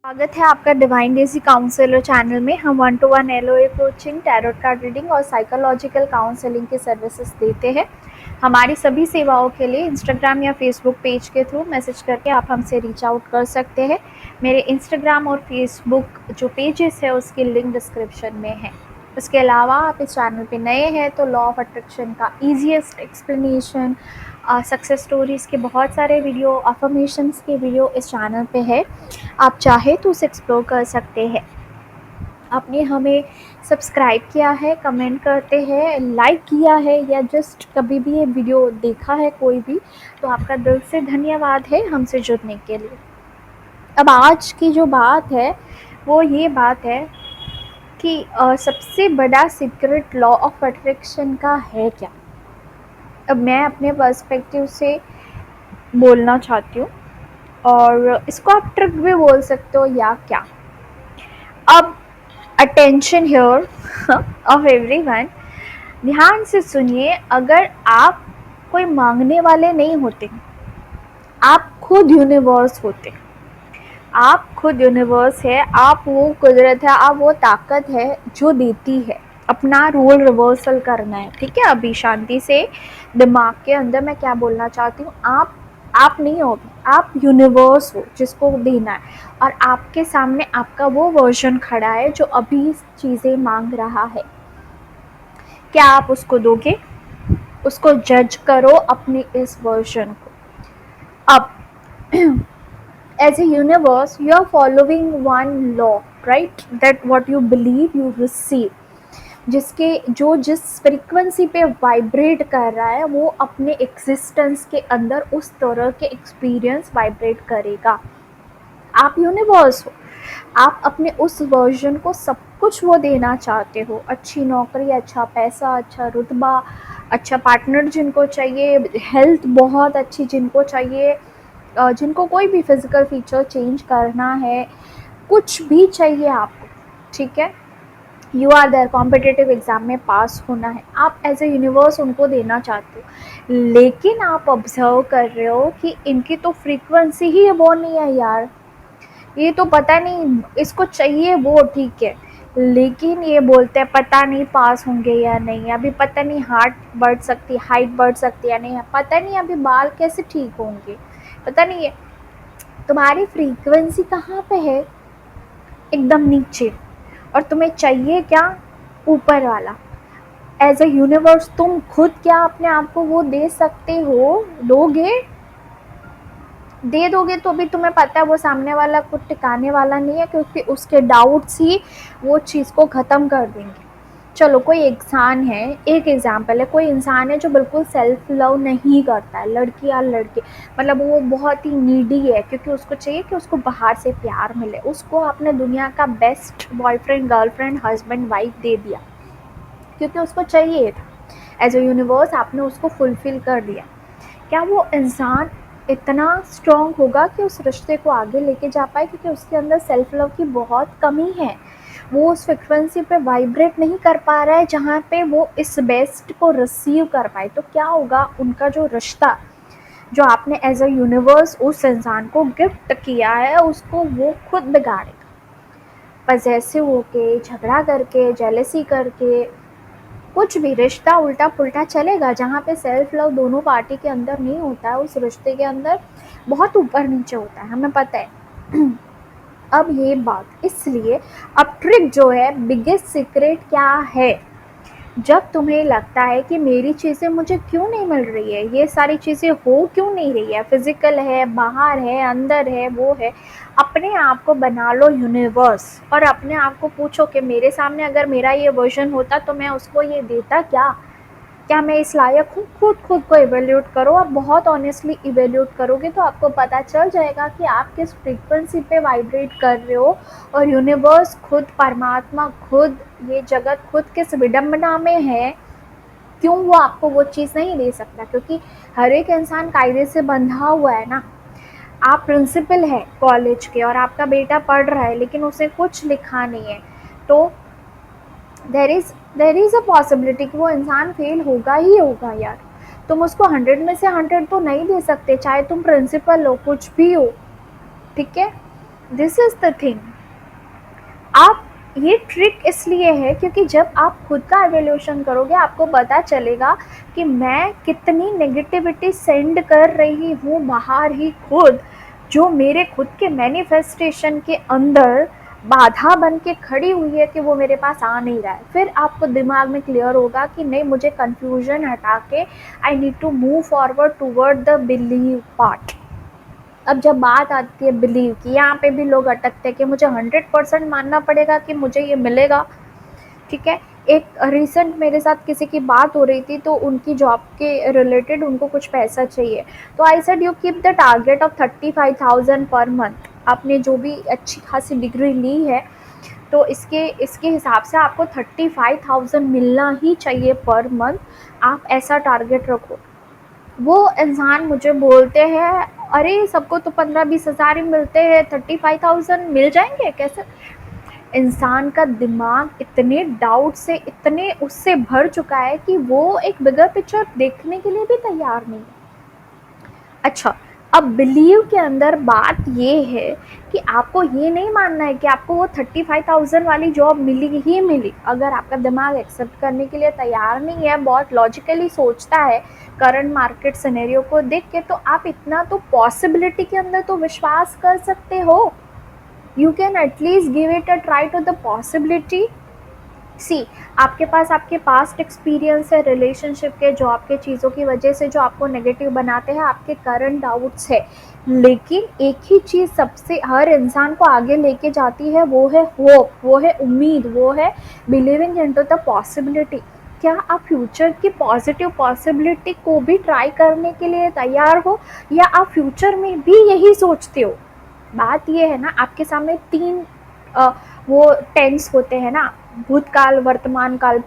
स्वागत है आपका डिवाइन डेज़ी काउंसलर चैनल में। हम 1-to-1 LOA coaching, tarot card reading और साइकोलॉजिकल काउंसलिंग की सर्विसेज देते हैं। हमारी सभी सेवाओं के लिए इंस्टाग्राम या फेसबुक पेज के थ्रू मैसेज करके आप हमसे रीच आउट कर सकते हैं। मेरे इंस्टाग्राम और फेसबुक जो पेजेस है उसकी लिंक डिस्क्रिप्शन में है। इसके अलावा आप इस चैनल पे नए हैं तो लॉ ऑफ अट्रैक्शन का ईजीएस्ट एक्सप्लेनेशन, सक्सेस स्टोरीज़ के बहुत सारे वीडियो, अफर्मेशंस के वीडियो इस चैनल पे है। आप चाहे तो उसे एक्सप्लोर कर सकते हैं। आपने हमें सब्सक्राइब किया है, कमेंट करते हैं, लाइक किया है या जस्ट कभी भी ये वीडियो देखा है कोई भी, तो आपका दिल से धन्यवाद है हमसे जुड़ने के लिए। अब आज की जो बात है वो ये बात है कि सबसे बड़ा सीक्रेट लॉ ऑफ अट्रैक्शन का है क्या। अब मैं अपने पर्सपेक्टिव से बोलना चाहती हूँ और इसको आप ट्रिक भी बोल सकते हो या क्या। अब अटेंशन हियर ऑफ एवरीवन, ध्यान से सुनिए। अगर आप कोई मांगने वाले नहीं होते, आप खुद यूनिवर्स होते। आप खुद यूनिवर्स है, आप वो कुदरत है, आप वो ताकत है जो देती है। अपना रोल रिवर्सल करना है, ठीक है। अभी शांति से दिमाग के अंदर मैं क्या बोलना चाहती हूँ, आप नहीं हो, आप यूनिवर्स हो जिसको देना है। और आपके सामने आपका वो वर्जन खड़ा है जो अभी चीज़ें मांग रहा है। क्या आप उसको दोगे? उसको जज करो अपने इस वर्जन को। अब as a universe you are following one law, right? That what you believe you receive. जिस फ्रीक्वेंसी पे वाइब्रेट कर रहा है वो अपने एग्जिस्टेंस के अंदर उस तरह के एक्सपीरियंस वाइब्रेट करेगा। आप यूनिवर्स हो, आप अपने उस वर्जन को सब कुछ वो देना चाहते हो। अच्छी नौकरी, अच्छा पैसा, अच्छा रुतबा, अच्छा पार्टनर जिनको चाहिए, हेल्थ बहुत अच्छी जिनको चाहिए, जिनको कोई भी फिज़िकल फीचर चेंज करना है, कुछ भी चाहिए आपको, ठीक है। You are there, competitive exam में पास होना है, आप एज ए यूनिवर्स उनको देना चाहते हो। लेकिन आप ऑब्जर्व कर रहे हो कि इनकी तो फ्रीक्वेंसी ही वो नहीं है यार, ये तो पता नहीं इसको चाहिए वो, ठीक है। लेकिन ये बोलते हैं पता नहीं पास होंगे या नहीं, अभी पता नहीं हाइट बढ़ सकती या नहीं, पता नहीं अभी बाल कैसे ठीक होंगे, पता नहीं है। तुम्हारी फ्रीक्वेंसी कहाँ पे है? एकदम नीचे। और तुम्हें चाहिए क्या? ऊपर वाला। एज अ यूनिवर्स तुम खुद क्या अपने आप को वो दे सकते हो? दे दोगे तो भी तुम्हें पता है वो सामने वाला कुछ टिकाने वाला नहीं है, क्योंकि उसके डाउट्स ही वो चीज़ को ख़त्म कर देंगे। चलो कोई इंसान है, एक एग्जाम्पल है, कोई इंसान है जो बिल्कुल सेल्फ लव नहीं करता है, लड़की या लड़के, मतलब वो बहुत ही नीडी है, क्योंकि उसको चाहिए कि उसको बाहर से प्यार मिले। उसको आपने दुनिया का best boyfriend, girlfriend, husband, wife दे दिया क्योंकि उसको चाहिए था। एज ए यूनिवर्स आपने उसको फुलफिल कर दिया। क्या वो इंसान इतना स्ट्रॉन्ग होगा कि उस रिश्ते को आगे लेके जा पाए? क्योंकि उसके अंदर सेल्फ लव की बहुत कमी है। वो उस फ्रिक्वेंसी पे वाइब्रेट नहीं कर पा रहा है जहाँ पे वो इस बेस्ट को रिसीव कर पाए। तो क्या होगा, उनका जो रिश्ता जो आपने एज अ यूनिवर्स उस इंसान को गिफ्ट किया है उसको वो खुद बिगाड़ेगा। पजेसिव होके, झगड़ा करके, जेलसी करके, कुछ भी रिश्ता उल्टा पुल्टा चलेगा। जहाँ पे सेल्फ लव दोनों पार्टी के अंदर नहीं होता है, उस रिश्ते के अंदर बहुत ऊपर नीचे होता है, हमें पता है। अब ये बात इसलिए, अब ट्रिक जो है, बिगेस्ट सीक्रेट क्या है, जब तुम्हें लगता है कि मेरी चीज़ें मुझे क्यों नहीं मिल रही है, ये सारी चीज़ें हो क्यों नहीं रही है, फिज़िकल है, बाहर है, अंदर है, वो है, अपने आप को बना लो यूनिवर्स और अपने आप को पूछो कि मेरे सामने अगर मेरा ये वर्जन होता तो मैं उसको ये देता क्या मैं इस लायक हूँ? खुद को इवेल्यूट करो। आप बहुत ऑनेस्टली इवेल्यूट करोगे तो आपको पता चल जाएगा कि आप किस फ्रीक्वेंसी पे वाइब्रेट कर रहे हो। और यूनिवर्स खुद, परमात्मा खुद, ये जगत खुद किस विडम्बना में है, क्यों वो आपको वो चीज़ नहीं दे सकता? क्योंकि हर एक इंसान कायदे से बंधा हुआ है ना। आप प्रिंसिपल है कॉलेज के और आपका बेटा पढ़ रहा है लेकिन उसे कुछ लिखा नहीं है, तो देर इज़ अ पॉसिबिलिटी कि वो इंसान फेल होगा ही होगा यार। तुम उसको 100 में से 100 तो नहीं दे सकते, चाहे तुम प्रिंसिपल हो, कुछ भी हो, ठीक है। This is the thing. आप ये ट्रिक इसलिए है क्योंकि जब आप खुद का एवोल्यूशन करोगे आपको पता चलेगा कि मैं कितनी नेगेटिविटी सेंड कर रही हूँ बाहर ही खुद, जो मेरे खुद के मैनिफेस्टेशन के अंदर बाधा बन के खड़ी हुई है कि वो मेरे पास आ नहीं रहा है। फिर आपको दिमाग में क्लियर होगा कि नहीं, मुझे कंफ्यूजन हटा के I need to move forward toward the believe part. अब जब बात आती है बिलीव की, यहाँ पे भी लोग अटकते हैं कि मुझे 100% मानना पड़ेगा कि मुझे ये मिलेगा। ठीक है, एक रिसेंट मेरे साथ किसी की बात हो रही थी, तो उनकी जॉब के रिलेटेड उनको कुछ पैसा चाहिए, तो I said you keep the target of 35,000 per month. आपने जो भी अच्छी खासी डिग्री ली है तो इसके इसके हिसाब से आपको 35,000 मिलना ही चाहिए पर मंथ, आप ऐसा टारगेट रखो। वो इंसान मुझे बोलते हैं, अरे सबको तो 15-20 हज़ार ही मिलते हैं, 35,000 मिल जाएंगे कैसे। इंसान का दिमाग इतने डाउट से, इतने उससे भर चुका है कि वो एक बिगर पिक्चर देखने के लिए भी तैयार नहीं है। अच्छा, अब बिलीव के अंदर बात ये है कि आपको ये नहीं मानना है कि आपको वो 35,000 वाली जॉब मिली ही मिली। अगर आपका दिमाग एक्सेप्ट करने के लिए तैयार नहीं है, बहुत लॉजिकली सोचता है करंट मार्केट सिनेरियो को देख के, तो आप इतना तो पॉसिबिलिटी के अंदर तो विश्वास कर सकते हो। You can at least give it a try to the possibility. See, आपके पास आपके पास्ट एक्सपीरियंस है, रिलेशनशिप के, जॉब के, चीज़ों की वजह से जो आपको नेगेटिव बनाते हैं, आपके करंट डाउट्स है। लेकिन एक ही चीज़ सबसे हर इंसान को आगे लेके जाती है, वो है होप, वो है उम्मीद, वो है बिलीविंग इनटू द पॉसिबिलिटी। क्या आप फ्यूचर की पॉजिटिव पॉसिबिलिटी को भी ट्राई करने के लिए तैयार हो, या आप फ्यूचर में भी यही सोचते हो। बात ये है ना, आपके सामने तीन वो टेंस होते हैं ना, भूतकाल, वर्तमान काल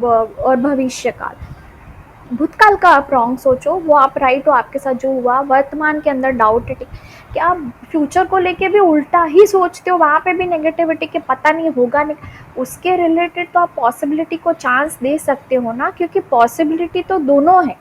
और भविष्य काल। भूतकाल का आप रॉन्ग सोचो, वो आप राइट हो, आपके साथ जो हुआ। वर्तमान के अंदर डाउट है कि आप फ्यूचर को लेके भी उल्टा ही सोचते हो, वहाँ पे भी नेगेटिविटी के पता नहीं होगा नहीं, उसके रिलेटेड तो आप पॉसिबिलिटी को चांस दे सकते हो ना, क्योंकि पॉसिबिलिटी तो दोनों है,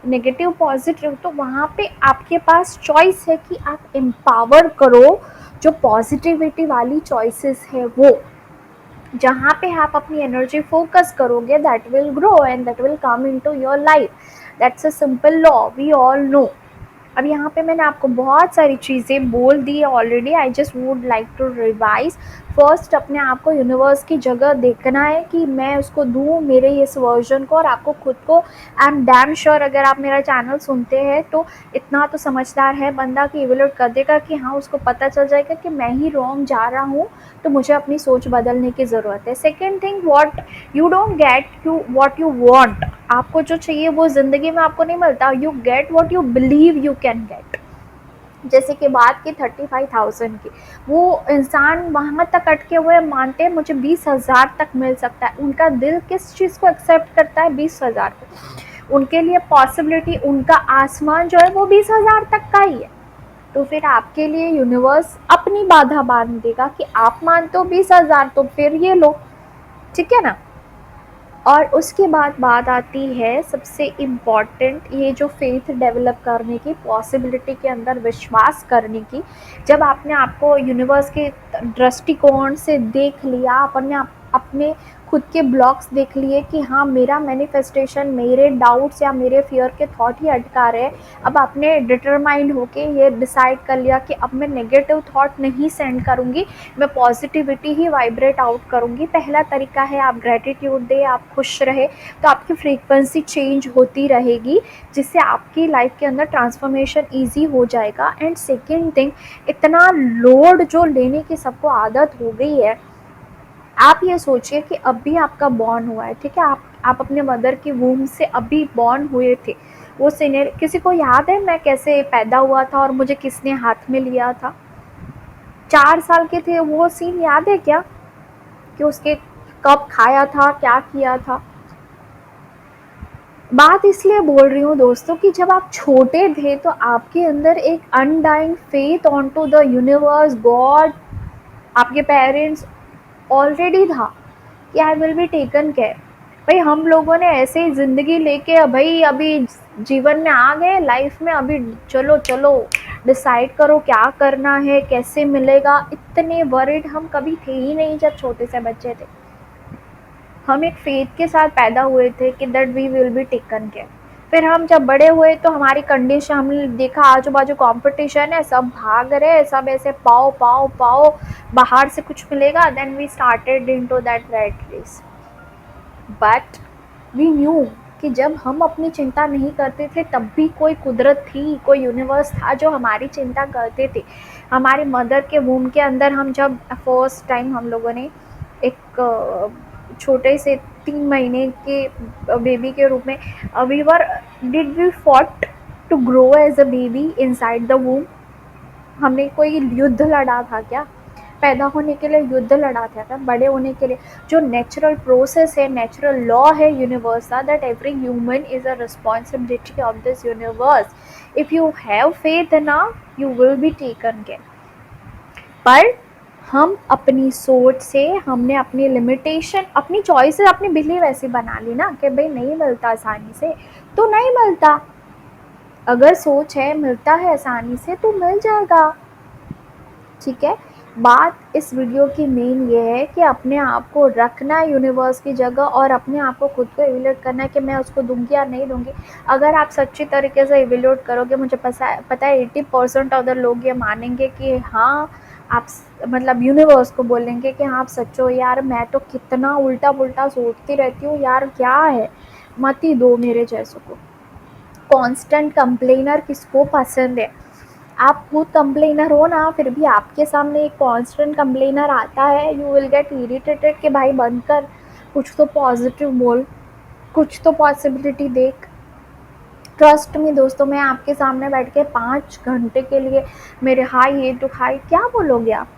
नेगेटिव पॉजिटिव। तो वहाँ पे आपके पास चॉइस है कि आप एम्पावर करो जो पॉजिटिविटी वाली चॉइसेस है वो। जहाँ पे आप अपनी एनर्जी फोकस करोगे, that will grow and that will come into your life. That's a simple law, we all know. अब यहाँ पे मैंने आपको बहुत सारी चीज़ें बोल दी है already, I just would like to revise. First, अपने आप को यूनिवर्स की जगह देखना है कि मैं उसको दूँ मेरे इस वर्जन को, और आपको खुद को, आई एम डैम श्योर अगर आप मेरा चैनल सुनते हैं तो इतना तो समझदार है बंदा कि इवेल्यूट कर देगा कि हाँ, उसको पता चल जाएगा कि मैं ही रॉन्ग जा रहा हूँ, तो मुझे अपनी सोच बदलने की ज़रूरत है। Second thing, what you don't get, you what you want. आपको जो चाहिए वो ज़िंदगी में आपको नहीं मिलता, you get what you believe you can get. जैसे कि बात की 35,000 की, वो इंसान वहाँ तक अटके हुए मानते हैं मुझे 20,000 तक मिल सकता है। उनका दिल किस चीज़ को एक्सेप्ट करता है? 20,000 को। उनके लिए पॉसिबिलिटी, उनका आसमान जो है वो 20,000 तक का ही है। तो फिर आपके लिए यूनिवर्स अपनी बाधा बांध देगा कि आप मानते हो 20,000, तो फिर ये लो, ठीक है ना। और उसके बाद बात आती है सबसे इम्पॉर्टेंट, ये जो फेथ डेवलप करने की, पॉसिबिलिटी के अंदर विश्वास करने की। जब आपने आपको यूनिवर्स के दृष्टिकोण से देख लिया, अपने खुद के ब्लॉक्स देख लिए कि हाँ, मेरा मैनिफेस्टेशन मेरे डाउट्स या मेरे फियर के थॉट ही अटका रहे, अब आपने डिटरमाइंड होके ये डिसाइड कर लिया कि अब मैं नेगेटिव थॉट नहीं सेंड करूँगी, मैं पॉजिटिविटी ही वाइब्रेट आउट करूँगी। पहला तरीका है आप ग्रेटिट्यूड दे, आप खुश रहे, तो आपकी फ्रीक्वेंसी चेंज होती रहेगी, जिससे आपकी लाइफ के अंदर ट्रांसफॉर्मेशन ईजी हो जाएगा। एंड सेकेंड थिंग, इतना लोड जो लेने की सबको आदत हो गई है, आप ये सोचिए कि अभी आपका बॉर्न हुआ है, ठीक है, आप अपने मदर की वूम से अभी बॉर्न हुए थे। वो सीनियर, किसी को याद है मैं कैसे पैदा हुआ था और मुझे किसने हाथ में लिया था? 4 साल के थे, वो सीन याद है क्या कि उसके कब खाया था, क्या किया था? बात इसलिए बोल रही हूँ दोस्तों कि जब आप छोटे थे तो आपके अंदर एक undying faith on to the universe, god, आपके पेरेंट्स ऑलरेडी था कि I will be taken care. भाई हम लोगों ने ऐसे ही ज़िंदगी लेके भाई अभी जीवन में आ गए, लाइफ में अभी चलो चलो डिसाइड करो क्या करना है, कैसे मिलेगा। इतने वरिड हम कभी थे ही नहीं जब छोटे से बच्चे थे। हम एक फेथ के साथ पैदा हुए थे कि that we will be taken care. फिर हम जब बड़े हुए तो हमारी कंडीशन, हमने देखा आजू बाजू कंपटीशन है, सब भाग रहे हैं, सब ऐसे पाओ पाओ पाओ, बाहर से कुछ मिलेगा, then we started into that rat race. But we knew कि जब हम अपनी चिंता नहीं करते थे तब भी कोई कुदरत थी, कोई यूनिवर्स था जो हमारी चिंता करते थे। हमारे मदर के वूम के अंदर हम जब फर्स्ट टाइम हम लोगों ने एक छोटे से 3 महीने के बेबी के रूप में, we were did we fought to grow as a baby inside the womb. हमने कोई युद्ध लड़ा था क्या? पैदा होने के लिए युद्ध लड़ा था क्या? बड़े होने के लिए जो नेचुरल प्रोसेस है, नेचुरल लॉ है यूनिवर्स का, that every human is a responsibility of this universe. If you have faith ना, you will be taken care. पर हम अपनी सोच से, हमने अपनी लिमिटेशन, अपनी चॉइसेस, अपनी बिलीव ऐसी बना ली ना कि भाई नहीं मिलता आसानी से तो नहीं मिलता। अगर सोच है मिलता है आसानी से तो मिल जाएगा। ठीक है, बात इस वीडियो की मेन ये है कि अपने आप को रखना है यूनिवर्स की जगह और अपने आप को खुद को इवेल्यूएट करना है कि मैं उसको दूंगी या नहीं दूंगी। अगर आप सच्ची तरीके से इवेल्यूएट करोगे, मुझे पता है 80% अदर लोग ये मानेंगे कि हाँ आप, मतलब यूनिवर्स को बोलेंगे कि हाँ आप सच हो यार, मैं तो कितना उल्टा पुल्टा सोचती रहती हूँ यार, क्या है, मत ही दो मेरे जैसों को। कांस्टेंट कंप्लेनर किसको पसंद है? आप खुद कंप्लेनर हो ना, फिर भी आपके सामने एक कांस्टेंट कंप्लेनर आता है, यू विल गेट इरिटेटेड कि भाई बंद कर, कुछ तो पॉजिटिव बोल, कुछ तो पॉसिबिलिटी देख। ट्रस्ट में दोस्तों, मैं आपके सामने बैठ के 5 घंटे के लिए मेरे हाई ये टू हाई क्या बोलोगे आप?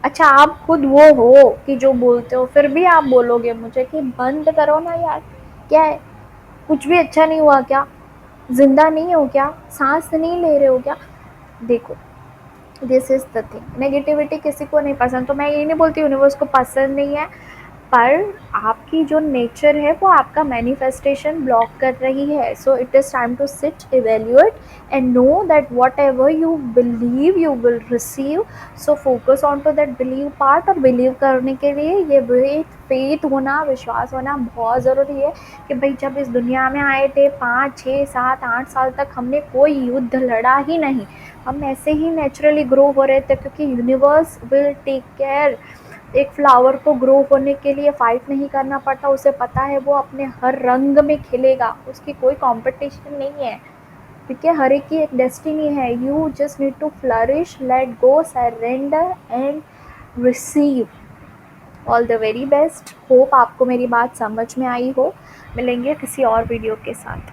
अच्छा आप खुद वो हो कि जो बोलते हो, फिर भी आप बोलोगे मुझे कि बंद करो ना यार, क्या है, कुछ भी अच्छा नहीं हुआ क्या? जिंदा नहीं हो क्या? सांस नहीं ले रहे हो क्या? देखो, this is the thing, negativity किसी को नहीं पसंद, तो मैं ये नहीं बोलती यूनिवर्स को पसंद नहीं है, पर आपकी जो नेचर है वो आपका मैनिफेस्टेशन ब्लॉक कर रही है। So it is time to sit, evaluate and know that whatever you believe you will receive. So focus on to that believe part. और बिलीव करने के लिए ये फेथ होना, विश्वास होना बहुत ज़रूरी है कि भाई जब इस दुनिया में आए थे 5 6 7 8 साल तक हमने कोई युद्ध लड़ा ही नहीं, हम ऐसे ही नेचुरली ग्रो हो रहे थे क्योंकि यूनिवर्स विल टेक केयर। एक फ्लावर को ग्रो होने के लिए फाइट नहीं करना पड़ता, उसे पता है वो अपने हर रंग में खिलेगा, उसकी कोई कंपटीशन नहीं है। ठीक है, हर एक की एक डेस्टिनी है। You just need to flourish, let go, surrender and receive. All the very best. Hope आपको मेरी बात समझ में आई हो। मिलेंगे किसी और वीडियो के साथ।